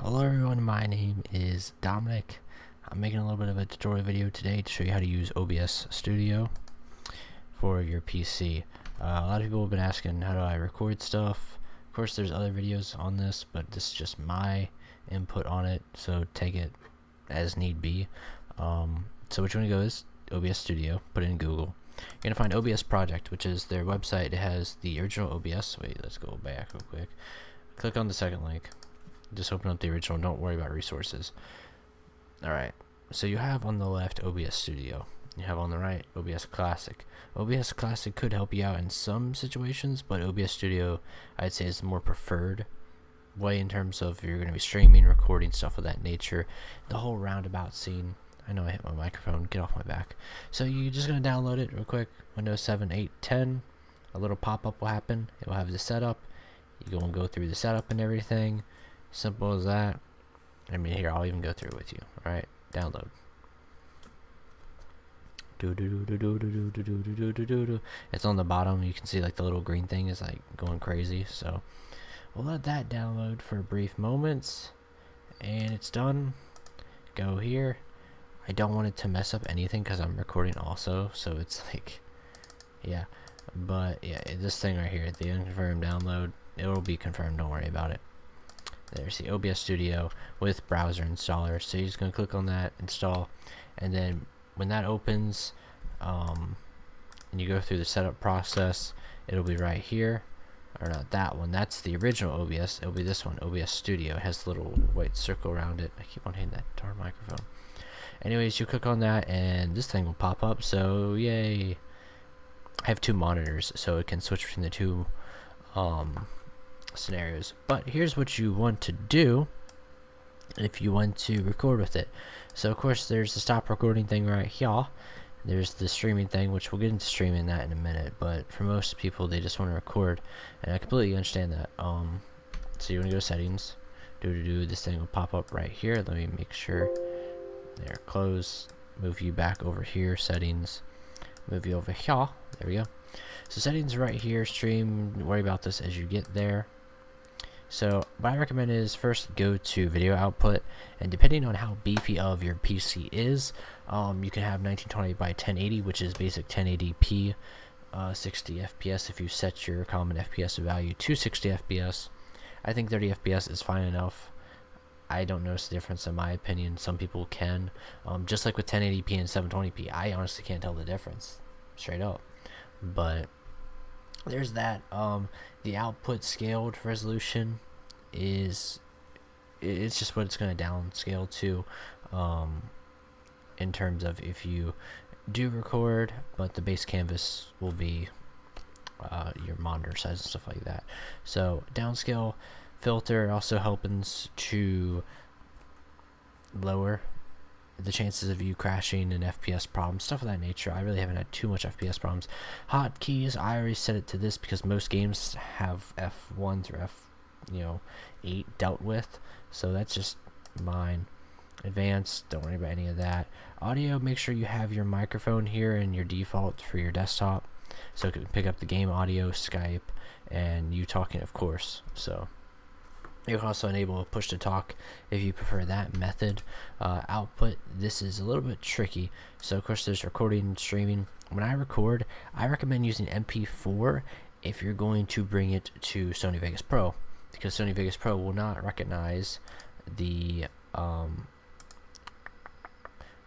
Hello everyone, my name is Dominic. I'm making a little bit of a tutorial video today to show you how to use OBS Studio for your PC. A lot of people have been asking how do I record stuff. Of course there's other videos on this, but this is just my input on it, so take it as need be. So what you want to go is OBS Studio, put it in Google. You're going to find OBS Project, which is their website. It has the original OBS. Wait, let's go back real quick. Click on the second link. Just open up the original, don't worry about resources. Alright, so you have on the left OBS Studio. You have on the right OBS Classic. OBS Classic could help you out in some situations, but OBS Studio I'd say is the more preferred way in terms of you're going to be streaming, recording, stuff of that nature. The whole roundabout scene. I know I hit my microphone, get off my back. So you're just going to download it real quick. Windows 7, 8, 10. A little pop-up will happen. It will have the setup. You go through the setup and everything. Simple as that. I mean, here, I'll even go through it with you. Alright, download. It's on the bottom. You can see like the little green thing is like going crazy. So we'll let that download for brief moments. And it's done. Go here. I don't want it to mess up anything because I'm recording also. So it's like, yeah. But yeah, this thing right here, the unconfirmed download, it will be confirmed. Don't worry about it. There's the OBS Studio with browser installer. So you're just going to click on that, install, and then when that opens and you go through the setup process, it'll be right here. Or not that one, that's the original OBS. It'll be this one, OBS Studio. It has a little white circle around it. I keep on hitting that darn microphone. Anyways, you click on that and this thing will pop up. So yay. I have two monitors, so it can switch between the two scenarios. But here's what you want to do if you want to record with it. So of course there's the stop recording thing right here. There's the streaming thing, which we'll get into streaming that in a minute, but for most people they just want to record, and I completely understand that. So you want to go to settings, this thing will pop up right here. Let me make sure. There, close, move you back over here, settings, move you over here. There we go. So settings right here, stream, don't worry about this as you get there. So what I recommend is first go to video output, and depending on how beefy of your PC is, you can have 1920 by 1080, which is basic 1080p, 60 FPS if you set your common FPS value to 60 FPS. I think 30 FPS is fine enough. I don't notice the difference in my opinion. Some people can. Just like with 1080p and 720p, I honestly can't tell the difference, straight up. But there's that. The output scaled resolution it's just what it's going to downscale to, in terms of if you do record, but the base canvas will be your monitor size and stuff like that. So downscale filter also helps to lower the chances of you crashing and FPS problems, stuff of that nature. I really haven't had too much FPS problems. Hotkeys, I already set it to this because most games have F1 through F8 dealt with, so that's just mine. Advanced, don't worry about any of that. Audio, make sure you have your microphone here and your default for your desktop, so it can pick up the game audio, Skype, and you talking, of course. So you can also enable push to talk if you prefer that method. Output, this is a little bit tricky. So of course there's recording and streaming. When I record, I recommend using MP4 if you're going to bring it to Sony Vegas Pro, because Sony Vegas Pro will not recognize the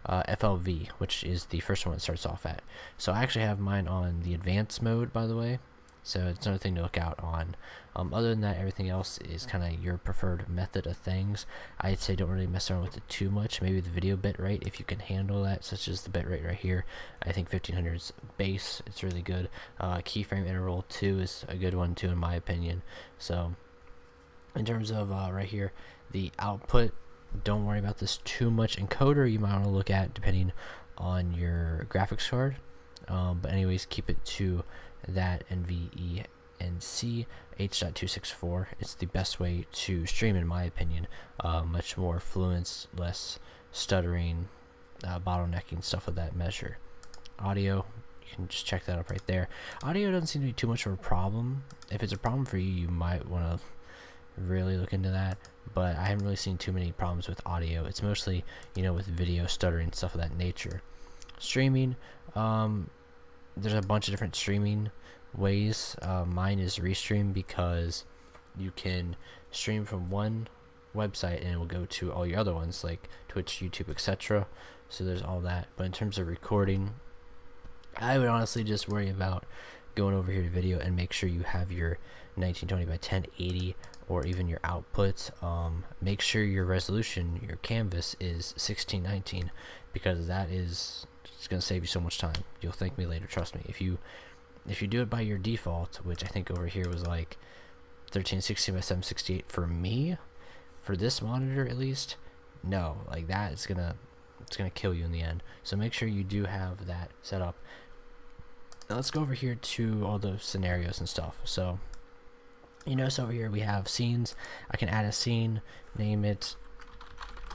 FLV, which is the first one it starts off at. So I actually have mine on the advanced mode, by the way. So it's another thing to look out on. Other than that, everything else is kind of your preferred method of things. I'd say don't really mess around with it too much. Maybe the video bitrate, if you can handle that, such as the bitrate right here. I think 1500 is base. It's really good. Keyframe interval 2 is a good one too, in my opinion. So in terms of right here, the output, don't worry about this too much. Encoder you might want to look at depending on your graphics card. But anyways, keep it to that NVENC H.264. It's the best way to stream, in my opinion. Much more fluence, less stuttering, bottlenecking, stuff of that measure. Audio, you can just check that up right there. Audio doesn't seem to be too much of a problem. If it's a problem for you, you might want to really look into that, but I haven't really seen too many problems with audio. It's mostly, you know, with video stuttering, stuff of that nature. Streaming, there's a bunch of different streaming ways. Mine is Restream, because you can stream from one website and it will go to all your other ones like Twitch, YouTube, etc. So there's all that. But in terms of recording, I would honestly just worry about going over here to video and make sure you have your 1920 by 1080 or even your output. Make sure your resolution, your canvas, is 1619, because that is, it's going to save you so much time. You'll thank me later, trust me. If you do it by your default, which I think over here was like 1360 by 768 for me, for this monitor at least, no, like that it's gonna kill you in the end. So make sure you do have that set up. Now let's go over here to all the scenarios and stuff. So you notice over here we have scenes. I can add a scene, name it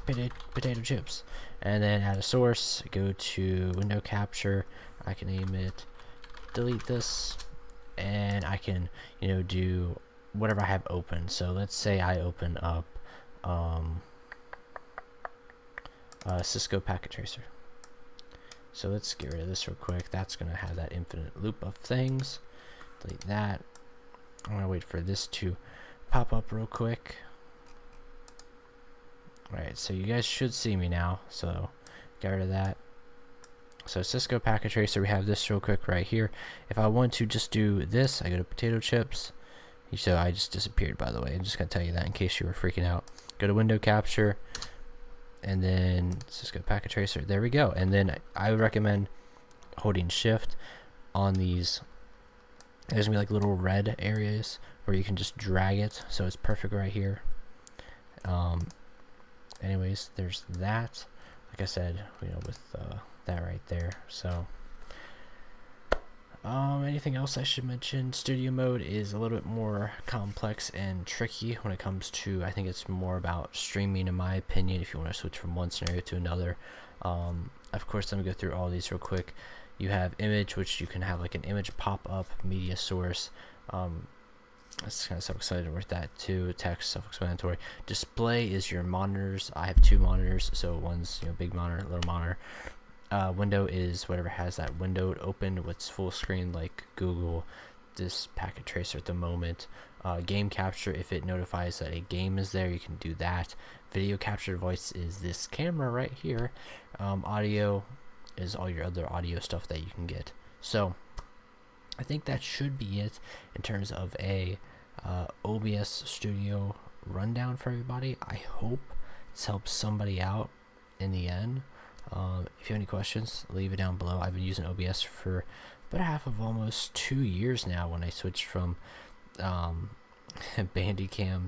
potato chips, and then add a source. Go to window capture. I can name it delete this, and I can, you know, do whatever I have open. So let's say I open up Cisco Packet Tracer. So let's get rid of this real quick. That's going to have that infinite loop of things. Delete that. I'm going to wait for this to pop up real quick. Alright, so you guys should see me now. So get rid of that. So Cisco Packet Tracer, we have this real quick right here. If I want to just do this, I go to potato chips. So I just disappeared, by the way. I'm just going to tell you that in case you were freaking out. Go to window capture, and then Cisco Packet Tracer. There we go. And then I would recommend holding shift on these. There's going to be like little red areas where you can just drag it. So it's perfect right here. Anyways, there's that. Like I said, you know, with that right there. So anything else I should mention? Studio mode is a little bit more complex and tricky when it comes to, I think it's more about streaming in my opinion, if you want to switch from one scenario to another. Of course, let me go through all these real quick. You have image, which you can have like an image pop up, media source. That's kind of self-explanatory with that too. Text, self-explanatory. Display is your monitors. I have two monitors, so one's, you know, big monitor, little monitor. Window is whatever has that window open with full screen, like Google, this Packet Tracer at the moment. Game capture, if it notifies that a game is there, you can do that. Video capture device is this camera right here. Audio is all your other audio stuff that you can get. So I think that should be it in terms of a OBS Studio rundown for everybody. I hope this helps somebody out in the end. If you have any questions, leave it down below. I've been using OBS for about half of almost 2 years now, when I switched from Bandicam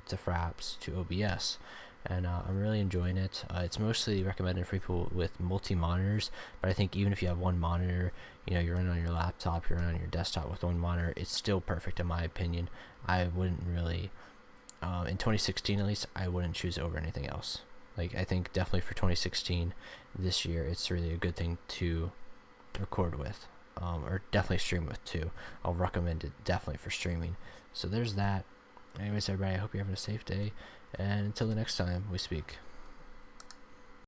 to Fraps to OBS, and I'm really enjoying it. It's mostly recommended for people with multi-monitors, but I think even if you have one monitor, you know, you're running on your laptop, you're running on your desktop with one monitor, it's still perfect in my opinion. I wouldn't really, in 2016 at least, I wouldn't choose over anything else. Like, I think definitely for 2016, this year, it's really a good thing to record with, or definitely stream with too. I'll recommend it definitely for streaming. So there's that. Anyways, everybody, I hope you're having a safe day, and until the next time we speak.